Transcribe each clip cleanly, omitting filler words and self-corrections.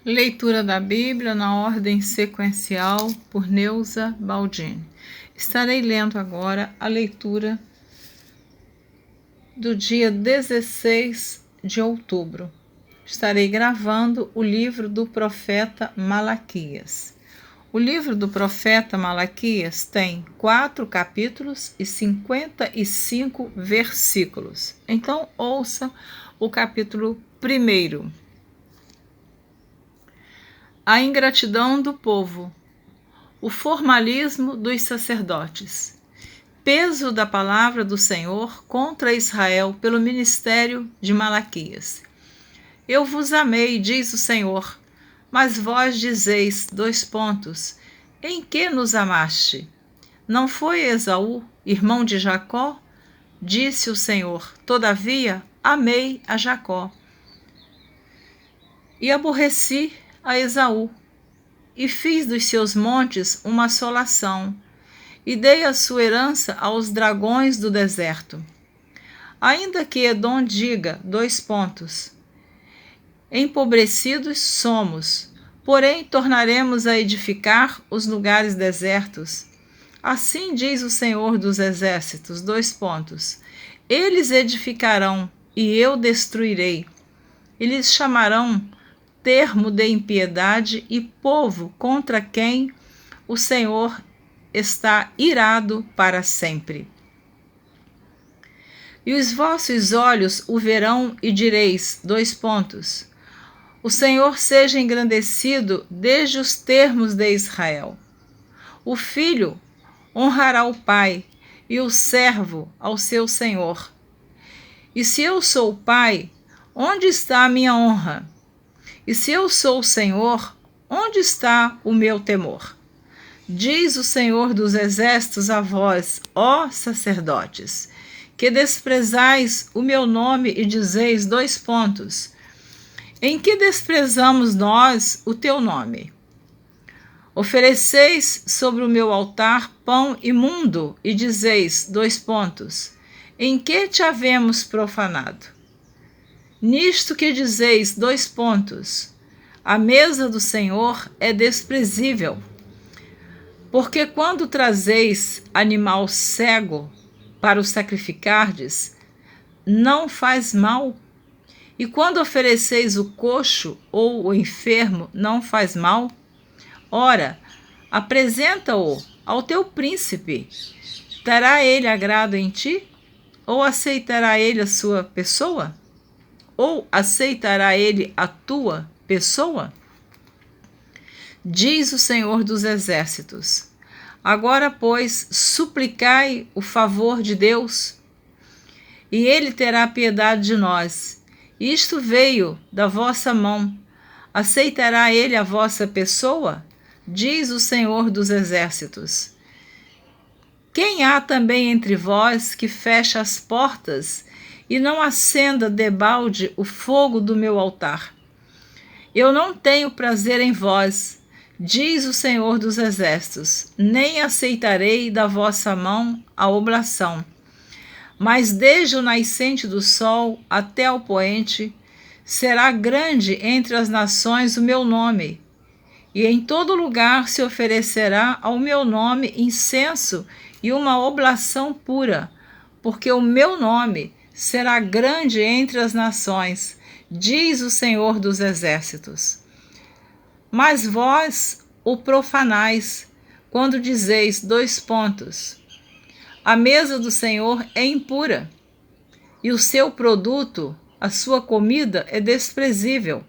Leitura da Bíblia na ordem sequencial por Neuza Baldini. Estarei lendo agora a leitura do dia 16 de outubro. Estarei gravando o livro do profeta Malaquias. O livro do profeta Malaquias tem 4 capítulos e 55 versículos. Então, ouça o capítulo 1. A ingratidão do povo, o formalismo dos sacerdotes, peso da palavra do Senhor contra Israel pelo ministério de Malaquias. Eu vos amei, diz o Senhor, mas vós dizeis, : em que nos amaste? Não foi Esaú, irmão de Jacó? Disse o Senhor, todavia amei a Jacó. E aborreci a Esaú, e fiz dos seus montes uma assolação, e dei a sua herança aos dragões do deserto. Ainda que Edom diga, : empobrecidos somos, porém tornaremos a edificar os lugares desertos. Assim diz o Senhor dos Exércitos, : eles edificarão, e eu destruirei. Eles chamarão termo de impiedade e povo contra quem o Senhor está irado para sempre. E os vossos olhos o verão e direis, : o Senhor seja engrandecido desde os termos de Israel. O filho honrará o pai, e o servo ao seu senhor. E se eu sou o pai, onde está a minha honra? E se eu sou o Senhor, onde está o meu temor? Diz o Senhor dos Exércitos a vós, ó sacerdotes, que desprezais o meu nome e dizeis, : em que desprezamos nós o teu nome? Ofereceis sobre o meu altar pão imundo e dizeis, : em que te havemos profanado? Nisto que dizeis, : a mesa do Senhor é desprezível. Porque quando trazeis animal cego para o sacrificardes, não faz mal? E quando ofereceis o coxo ou o enfermo, não faz mal? Ora, apresenta-o ao teu príncipe. Terá ele agrado em ti? Ou aceitará ele a sua pessoa? Ou aceitará ele a tua pessoa? Diz o Senhor dos Exércitos: agora, pois, suplicai o favor de Deus, e ele terá piedade de nós. Isto veio da vossa mão. Aceitará ele a vossa pessoa? Diz o Senhor dos Exércitos. Quem há também entre vós que fecha as portas e não acenda debalde o fogo do meu altar? Eu não tenho prazer em vós, diz o Senhor dos Exércitos, nem aceitarei da vossa mão a oblação. Mas desde o nascente do sol até ao poente, será grande entre as nações o meu nome, e em todo lugar se oferecerá ao meu nome incenso e uma oblação pura, porque o meu nome será grande entre as nações, diz o Senhor dos Exércitos. Mas vós o profanais, quando dizeis, : a mesa do Senhor é impura, e o seu produto, a sua comida, é desprezível.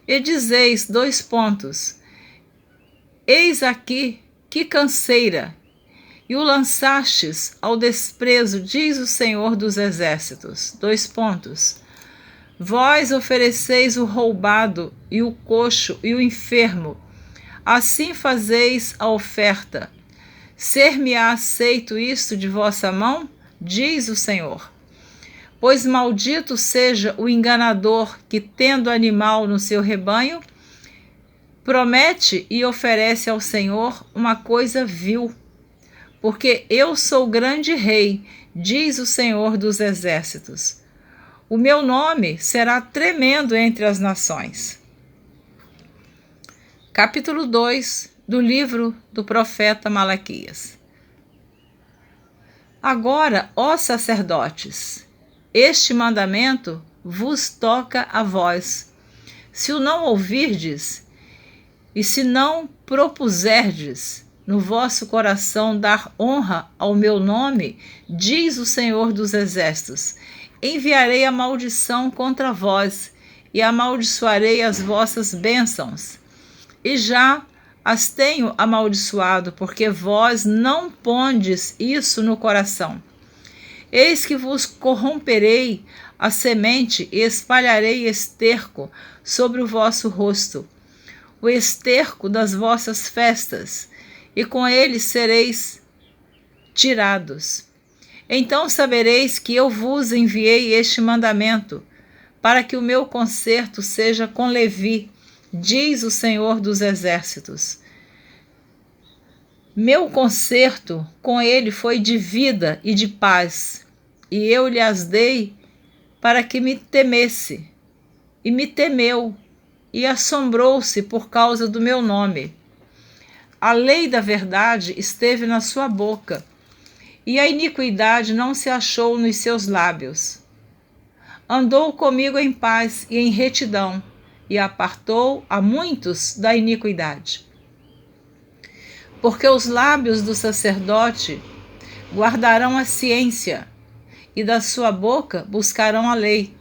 E dizeis, : eis aqui, que canseira, e o lançastes ao desprezo, diz o Senhor dos Exércitos. : vós ofereceis o roubado, e o coxo, e o enfermo. Assim fazeis a oferta. Ser-me-á aceito isto de vossa mão? Diz o Senhor. Pois maldito seja o enganador que, tendo animal no seu rebanho, promete e oferece ao Senhor uma coisa vil. Porque eu sou grande rei, diz o Senhor dos Exércitos. O meu nome será tremendo entre as nações. capítulo 2 do livro do profeta Malaquias. Agora, ó sacerdotes, este mandamento vos toca a vós. Se o não ouvirdes, e se não propuserdes no vosso coração dar honra ao meu nome, diz o Senhor dos Exércitos, enviarei a maldição contra vós e amaldiçoarei as vossas bênçãos. E já as tenho amaldiçoado, porque vós não pondes isso no coração. Eis que vos corromperei a semente e espalharei esterco sobre o vosso rosto, o esterco das vossas festas, e com ele sereis tirados. Então sabereis que eu vos enviei este mandamento, para que o meu concerto seja com Levi, diz o Senhor dos Exércitos. Meu concerto com ele foi de vida e de paz, e eu lhe as dei para que me temesse, e me temeu, e assombrou-se por causa do meu nome. A lei da verdade esteve na sua boca, e a iniquidade não se achou nos seus lábios. Andou comigo em paz e em retidão, e apartou a muitos da iniquidade. Porque os lábios do sacerdote guardarão a ciência, e da sua boca buscarão a lei,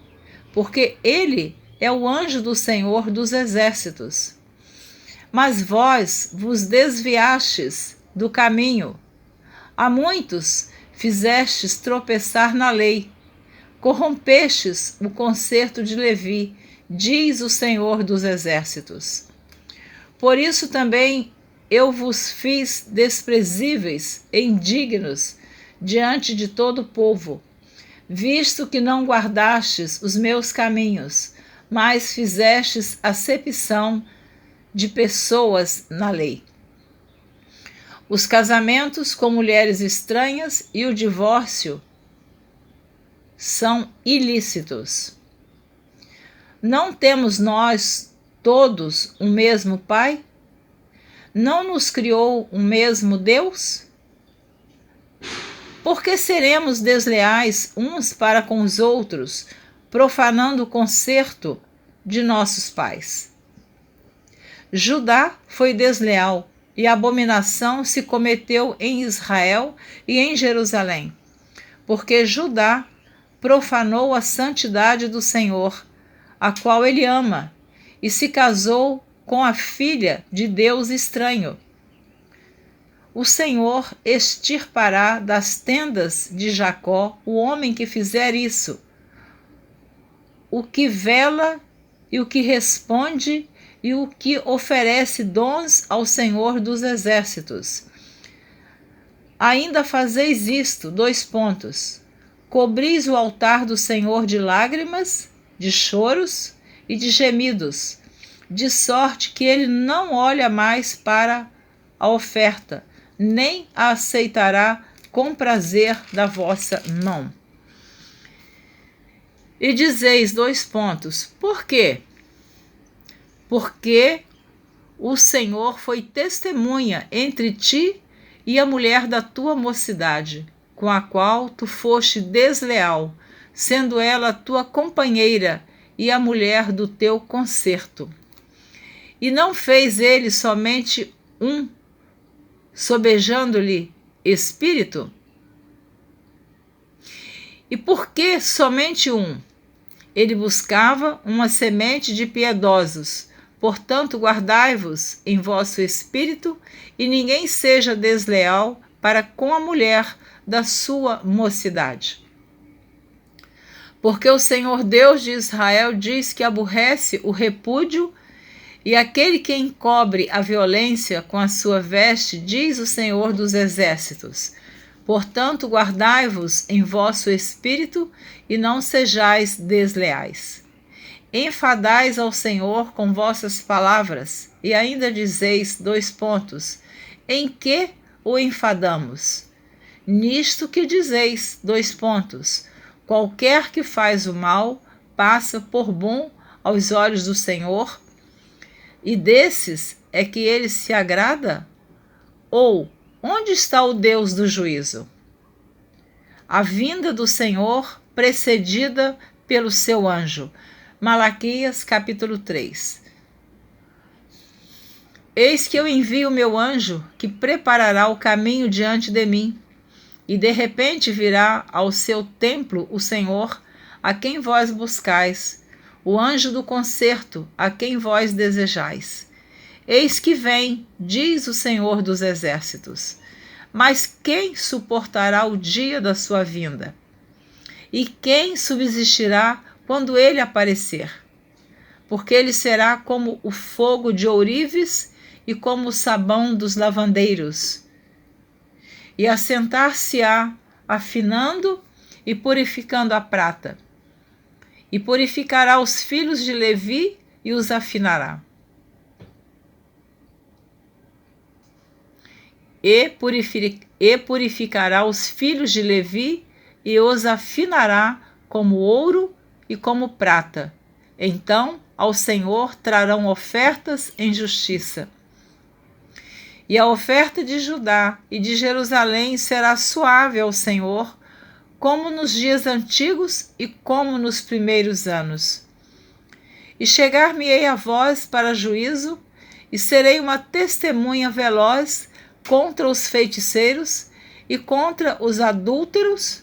porque ele é o anjo do Senhor dos Exércitos. Mas vós vos desviastes do caminho. A muitos fizestes tropeçar na lei. Corrompestes o concerto de Levi, diz o Senhor dos Exércitos. Por isso também eu vos fiz desprezíveis e indignos diante de todo o povo, visto que não guardastes os meus caminhos, mas fizestes acepção de pessoas na lei. Os casamentos com mulheres estranhas e o divórcio são ilícitos. Não temos nós todos o mesmo Pai? Não nos criou o mesmo Deus? Por que seremos desleais uns para com os outros, profanando o concerto de nossos pais? Judá foi desleal, e a abominação se cometeu em Israel e em Jerusalém, porque Judá profanou a santidade do Senhor, a qual ele ama, e se casou com a filha de Deus estranho. O Senhor extirpará das tendas de Jacó o homem que fizer isso, o que vela e o que responde e o que oferece dons ao Senhor dos Exércitos. Ainda fazeis isto, : cobris o altar do Senhor de lágrimas, de choros e de gemidos, de sorte que ele não olha mais para a oferta, nem a aceitará com prazer da vossa mão. E dizeis : por quê? Porque o Senhor foi testemunha entre ti e a mulher da tua mocidade, com a qual tu foste desleal, sendo ela tua companheira e a mulher do teu concerto. E não fez ele somente um, sobejando-lhe espírito? E por que somente um? Ele buscava uma semente de piedosos. Portanto, guardai-vos em vosso espírito, e ninguém seja desleal para com a mulher da sua mocidade. Porque o Senhor Deus de Israel diz que aborrece o repúdio, e aquele que encobre a violência com a sua veste, diz o Senhor dos Exércitos. Portanto, guardai-vos em vosso espírito, e não sejais desleais. Enfadais ao Senhor com vossas palavras, e ainda dizeis : em que o enfadamos? Nisto que dizeis : qualquer que faz o mal passa por bom aos olhos do Senhor, e desses é que ele se agrada? Ou onde está o Deus do juízo? A vinda do Senhor precedida pelo seu anjo. Malaquias capítulo 3. Eis que eu envio o meu anjo, que preparará o caminho diante de mim. E de repente virá ao seu templo o Senhor, a quem vós buscais, o anjo do concerto, a quem vós desejais. Eis que vem, diz o Senhor dos exércitos. Mas quem suportará o dia da sua vinda? E quem subsistirá quando ele aparecer? Porque ele será como o fogo de ourives e como o sabão dos lavandeiros. E assentar-se-á, afinando e purificando a prata. E purificará os filhos de Levi e os afinará. E purificará os filhos de Levi e os afinará como ouro e como prata. Então ao Senhor trarão ofertas em justiça. E a oferta de Judá e de Jerusalém será suave ao Senhor, como nos dias antigos e como nos primeiros anos. E chegar-me-ei a vós para juízo, e serei uma testemunha veloz contra os feiticeiros, e contra os adúlteros,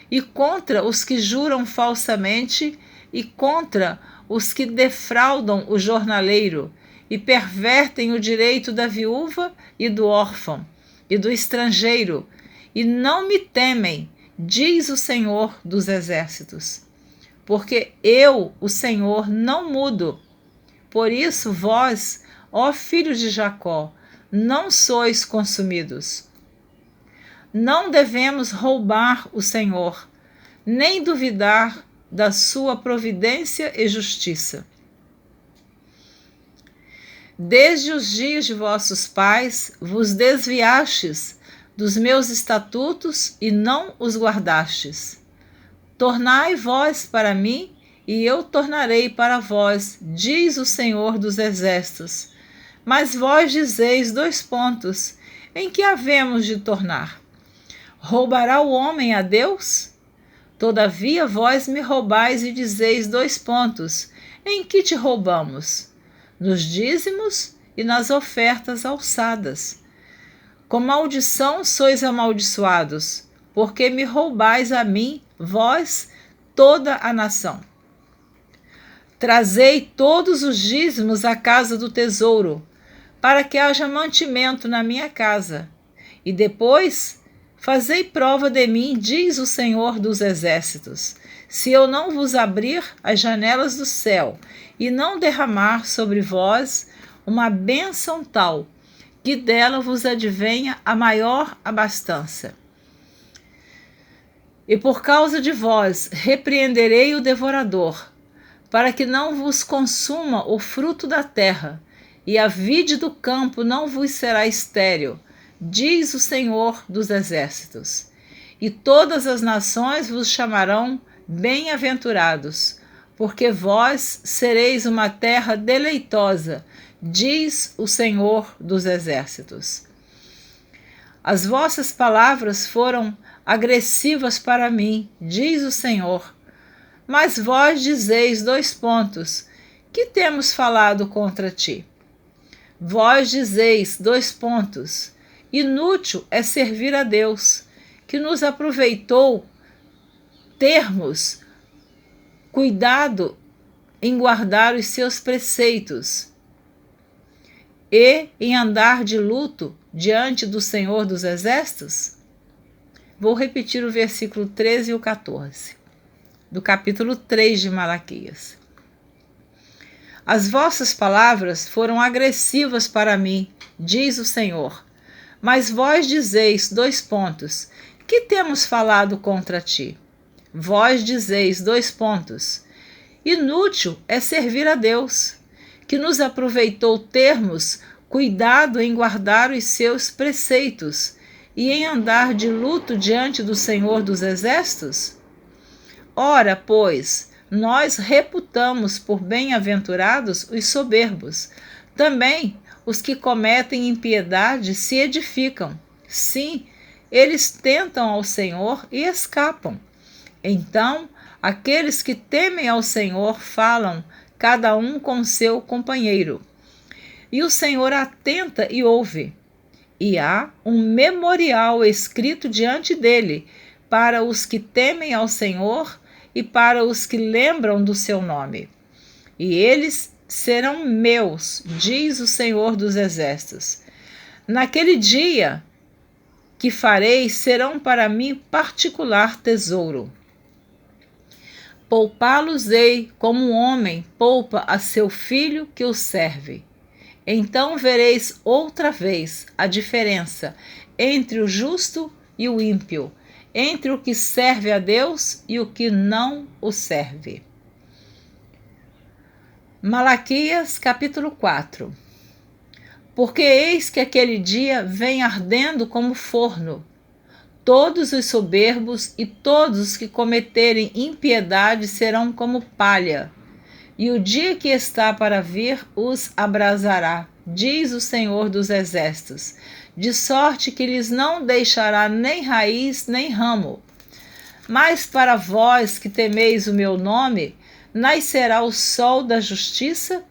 e contra os que juram falsamente, e contra os que defraudam o jornaleiro, e pervertem o direito da viúva e do órfão, e do estrangeiro, e não me temem, diz o Senhor dos exércitos. Porque eu, o Senhor, não mudo. Por isso vós, ó filhos de Jacó, não sois consumidos. Não devemos roubar o Senhor, nem duvidar da sua providência e justiça. Desde os dias de vossos pais vos desviastes dos meus estatutos e não os guardastes. Tornai vós para mim, e eu tornarei para vós, diz o Senhor dos exércitos. Mas vós dizeis : em que havemos de tornar? Roubará o homem a Deus? Todavia vós me roubais e dizeis : em que te roubamos? Nos dízimos e nas ofertas alçadas. Com maldição sois amaldiçoados, porque me roubais a mim, vós, toda a nação. Trazei todos os dízimos à casa do tesouro, para que haja mantimento na minha casa. E depois, fazei prova de mim, diz o Senhor dos exércitos, se eu não vos abrir as janelas do céu e não derramar sobre vós uma bênção tal, que dela vos advenha a maior abastança. E por causa de vós repreenderei o devorador, para que não vos consuma o fruto da terra, e a vide do campo não vos será estéril, diz o Senhor dos exércitos. E todas as nações vos chamarão bem-aventurados, porque vós sereis uma terra deleitosa, diz o Senhor dos exércitos. As vossas palavras foram agressivas para mim, diz o Senhor. Mas vós dizeis : que temos falado contra ti? Vós dizeis : inútil é servir a Deus, que nos aproveitou termos cuidado em guardar os seus preceitos e em andar de luto diante do Senhor dos exércitos? Vou repetir o versículo 13 e o 14, do capítulo 3 de Malaquias. As vossas palavras foram agressivas para mim, diz o Senhor. Mas vós dizeis : que temos falado contra ti? Vós dizeis : inútil é servir a Deus, que nos aproveitou termos cuidado em guardar os seus preceitos e em andar de luto diante do Senhor dos exércitos? Ora, pois, nós reputamos por bem-aventurados os soberbos, também os que cometem impiedade se edificam. Sim, eles tentam ao Senhor e escapam. Então, aqueles que temem ao Senhor falam, cada um com seu companheiro. E o Senhor atenta e ouve. E há um memorial escrito diante dele para os que temem ao Senhor e para os que lembram do seu nome. E eles serão meus, diz o Senhor dos Exércitos. Naquele dia que farei, serão para mim particular tesouro. Poupá-los-ei como um homem poupa a seu filho que o serve. Então vereis outra vez a diferença entre o justo e o ímpio, entre o que serve a Deus e o que não o serve. Malaquias, capítulo 4. Porque eis que aquele dia vem ardendo como forno. Todos os soberbos e todos os que cometerem impiedade serão como palha. E o dia que está para vir os abrasará, diz o Senhor dos Exércitos, de sorte que lhes não deixará nem raiz nem ramo. Mas para vós que temeis o meu nome, nascerá o sol da justiça,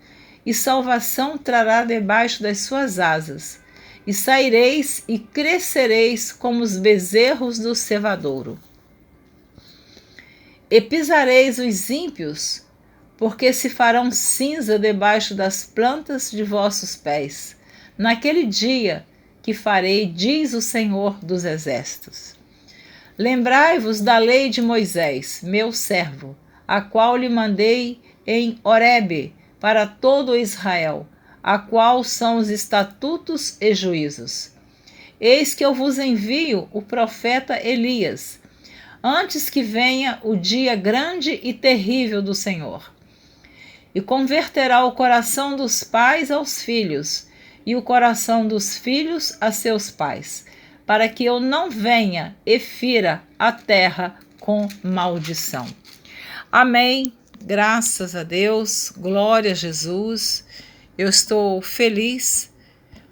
e salvação trará debaixo das suas asas. E saireis e crescereis como os bezerros do cevadouro. E pisareis os ímpios, porque se farão cinza debaixo das plantas de vossos pés, naquele dia que farei, diz o Senhor dos Exércitos. Lembrai-vos da lei de Moisés, meu servo, a qual lhe mandei em Horebe para todo Israel, a qual são os estatutos e juízos. Eis que eu vos envio o profeta Elias, antes que venha o dia grande e terrível do Senhor. E converterá o coração dos pais aos filhos, e o coração dos filhos a seus pais, para que eu não venha e fira a terra com maldição. Amém. Graças a Deus, glória a Jesus. Eu estou feliz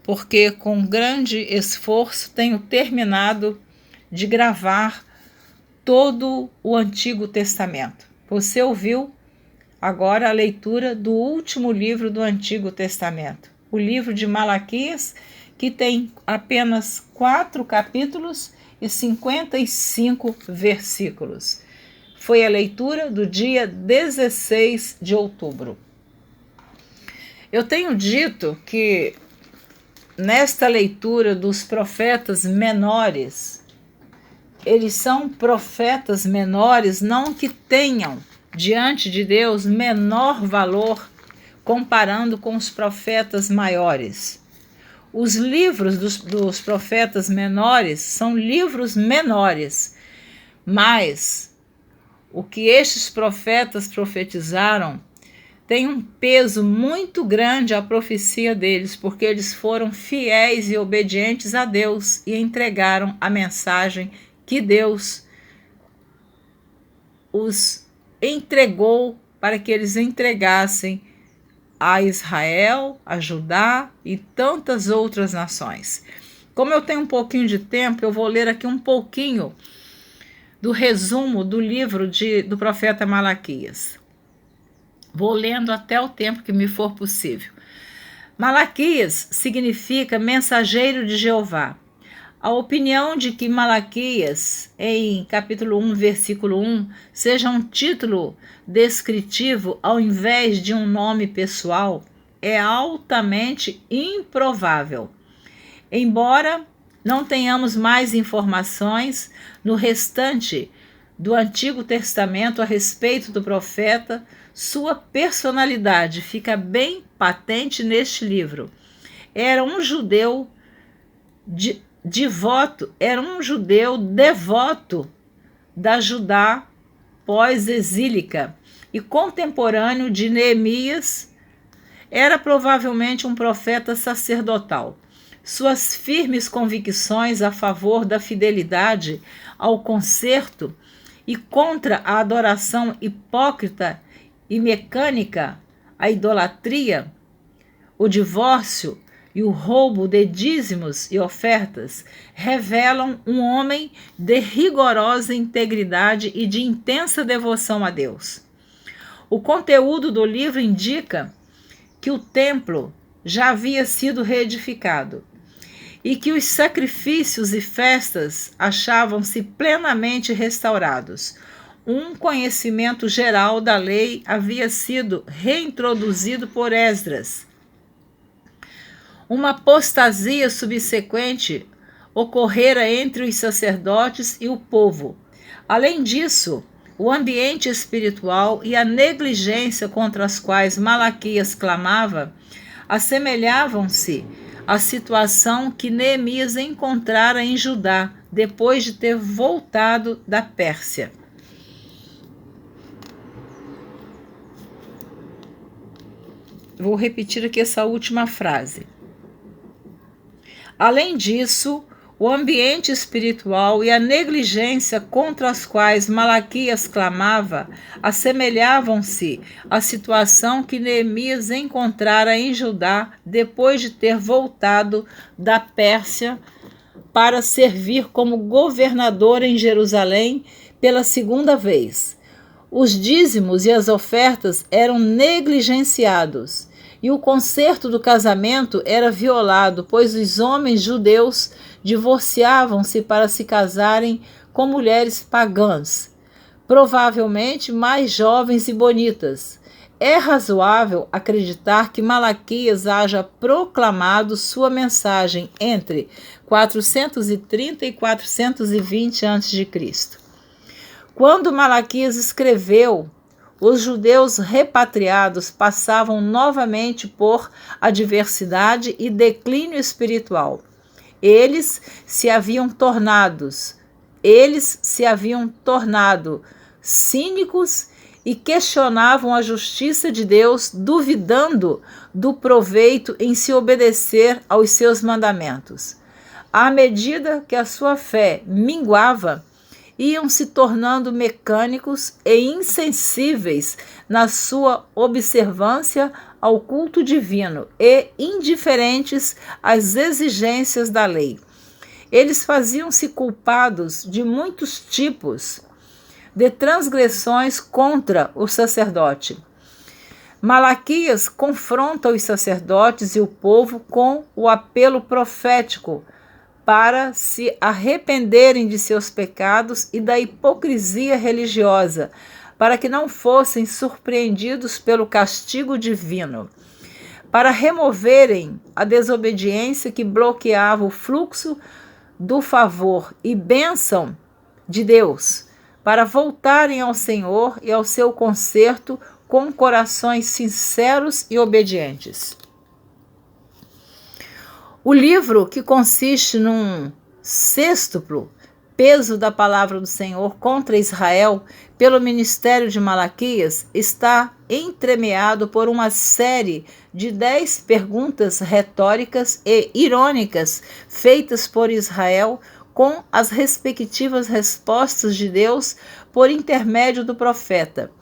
porque com grande esforço tenho terminado de gravar todo o Antigo Testamento. Você ouviu agora a leitura do último livro do Antigo Testamento, o livro de Malaquias, que tem apenas 4 capítulos e 55 versículos. Foi a leitura do dia 16 de outubro. Eu tenho dito que nesta leitura dos profetas menores, eles são profetas menores, não que tenham diante de Deus menor valor comparando com os profetas maiores. Os livros dos profetas menores são livros menores, mas o que estes profetas profetizaram tem um peso muito grande à profecia deles, porque eles foram fiéis e obedientes a Deus e entregaram a mensagem que Deus os entregou para que eles entregassem a Israel, a Judá e tantas outras nações. Como eu tenho um pouquinho de tempo, eu vou ler aqui um pouquinho do resumo do livro do profeta Malaquias. Vou lendo até o tempo que me for possível. Malaquias significa mensageiro de Jeová. A opinião de que Malaquias, em capítulo 1, versículo 1, seja um título descritivo ao invés de um nome pessoal é altamente improvável. Embora não tenhamos mais informações no restante do Antigo Testamento a respeito do profeta, sua personalidade fica bem patente neste livro. Era um judeu devoto da Judá pós-exílica e contemporâneo de Neemias. Era provavelmente um profeta sacerdotal. Suas firmes convicções a favor da fidelidade ao concerto e contra a adoração hipócrita e mecânica, a idolatria, o divórcio e o roubo de dízimos e ofertas revelam um homem de rigorosa integridade e de intensa devoção a Deus. O conteúdo do livro indica que o templo já havia sido reedificado e que os sacrifícios e festas achavam-se plenamente restaurados. Um conhecimento geral da lei havia sido reintroduzido por Esdras. Uma apostasia subsequente ocorrera entre os sacerdotes e o povo. Além disso, o ambiente espiritual e a negligência contra as quais Malaquias clamava assemelhavam-se à situação que Neemias encontrara em Judá depois de ter voltado da Pérsia. Vou repetir aqui essa última frase. Além disso, o ambiente espiritual e a negligência contra as quais Malaquias clamava assemelhavam-se à situação que Neemias encontrara em Judá depois de ter voltado da Pérsia para servir como governador em Jerusalém pela segunda vez. Os dízimos e as ofertas eram negligenciados e o concerto do casamento era violado, pois os homens judeus divorciavam-se para se casarem com mulheres pagãs, provavelmente mais jovens e bonitas. É razoável acreditar que Malaquias haja proclamado sua mensagem entre 430 e 420 a.C. Quando Malaquias escreveu, os judeus repatriados passavam novamente por adversidade e declínio espiritual. Eles se haviam tornado cínicos e questionavam a justiça de Deus, duvidando do proveito em se obedecer aos seus mandamentos. À medida que a sua fé minguava, iam se tornando mecânicos e insensíveis na sua observância ao culto divino e indiferentes às exigências da lei. Eles faziam-se culpados de muitos tipos de transgressões contra o sacerdote. Malaquias confronta os sacerdotes e o povo com o apelo profético para se arrependerem de seus pecados e da hipocrisia religiosa, para que não fossem surpreendidos pelo castigo divino, para removerem a desobediência que bloqueava o fluxo do favor e bênção de Deus, para voltarem ao Senhor e ao seu conserto com corações sinceros e obedientes. O livro, que consiste num sextuplo peso da palavra do Senhor contra Israel pelo ministério de Malaquias, está entremeado por uma série de 10 perguntas retóricas e irônicas feitas por Israel com as respectivas respostas de Deus por intermédio do profeta.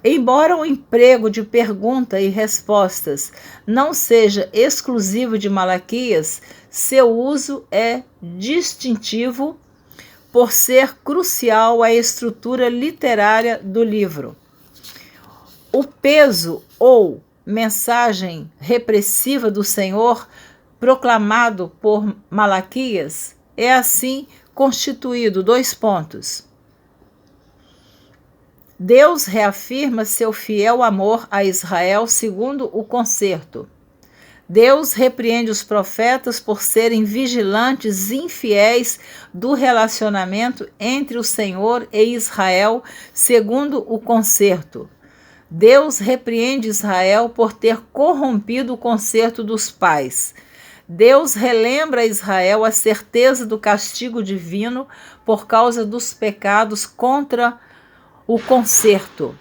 Embora o emprego de pergunta e respostas não seja exclusivo de Malaquias, seu uso é distintivo por ser crucial à estrutura literária do livro. O peso ou mensagem repressiva do Senhor proclamado por Malaquias é assim constituído: 2 pontos. Deus reafirma seu fiel amor a Israel segundo o concerto. Deus repreende os profetas por serem vigilantes e infiéis do relacionamento entre o Senhor e Israel segundo o concerto. Deus repreende Israel por ter corrompido o concerto dos pais. Deus relembra a Israel a certeza do castigo divino por causa dos pecados contra o concerto.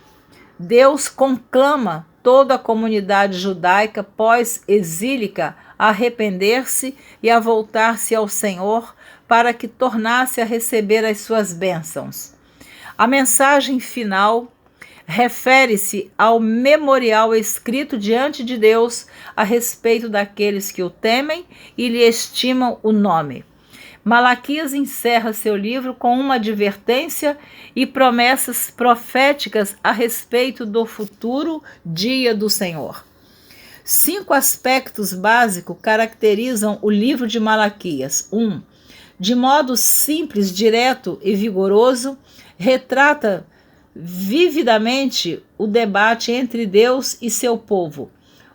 Deus conclama toda a comunidade judaica pós-exílica a arrepender-se e a voltar-se ao Senhor para que tornasse a receber as suas bênçãos. A mensagem final refere-se ao memorial escrito diante de Deus a respeito daqueles que o temem e lhe estimam o nome. Malaquias encerra seu livro com uma advertência e promessas proféticas a respeito do futuro dia do Senhor. 5 aspectos básicos caracterizam o livro de Malaquias. 1. De modo simples, direto e vigoroso, retrata vividamente o debate entre Deus e seu povo.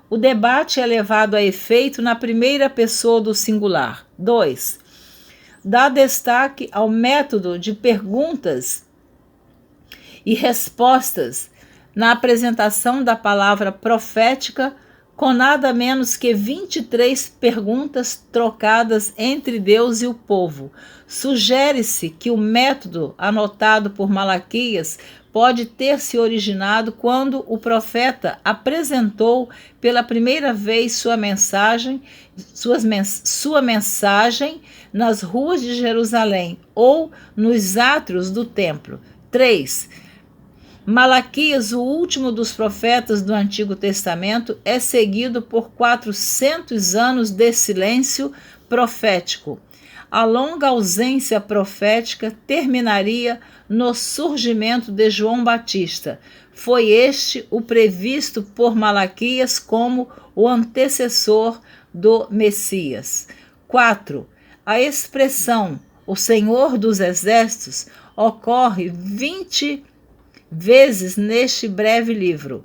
O debate é levado a efeito na primeira pessoa do singular. 2. Dá destaque ao método de perguntas e respostas na apresentação da palavra profética, com nada menos que 23 perguntas trocadas entre Deus e o povo. Sugere-se que o método anotado por Malaquias pode ter se originado quando o profeta apresentou pela primeira vez sua mensagem nas ruas de Jerusalém ou nos átrios do templo. 3. Malaquias, o último dos profetas do Antigo Testamento, é seguido por 400 anos de silêncio profético. A longa ausência profética terminaria no surgimento de João Batista. Foi este o previsto por Malaquias como o antecessor do Messias. 4. A expressão "o Senhor dos Exércitos" ocorre 20 vezes neste breve livro.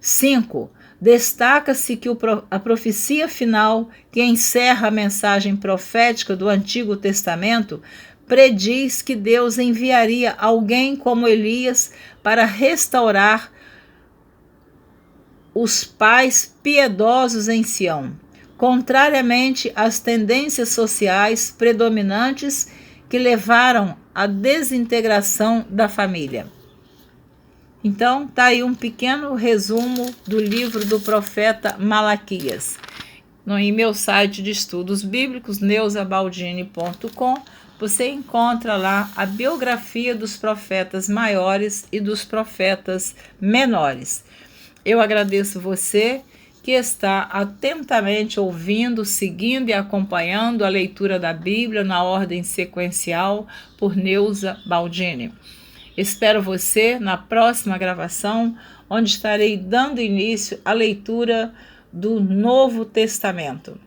5. Destaca-se que a profecia final, que encerra a mensagem profética do Antigo Testamento, prediz que Deus enviaria alguém como Elias para restaurar os pais piedosos em Sião, contrariamente às tendências sociais predominantes que levaram à desintegração da família. Então, está aí um pequeno resumo do livro do profeta Malaquias. Em meu site de estudos bíblicos, neusabaldini.com, você encontra lá a biografia dos profetas maiores e dos profetas menores. Eu agradeço você que está atentamente ouvindo, seguindo e acompanhando a leitura da Bíblia na ordem sequencial por Neuza Baldini. Espero você na próxima gravação, onde estarei dando início à leitura do Novo Testamento.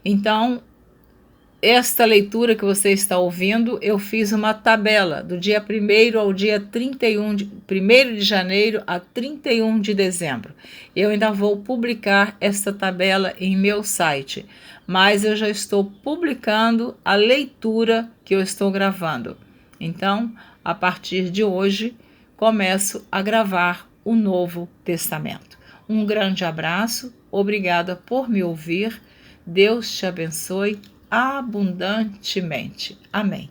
Então, esta leitura que você está ouvindo, eu fiz uma tabela do dia 1º ao dia 1 de janeiro a 31 de dezembro. Eu ainda vou publicar esta tabela em meu site, mas eu já estou publicando a leitura que eu estou gravando. Então, a partir de hoje, começo a gravar o Novo Testamento. Um grande abraço, obrigada por me ouvir, Deus te abençoe abundantemente. Amém.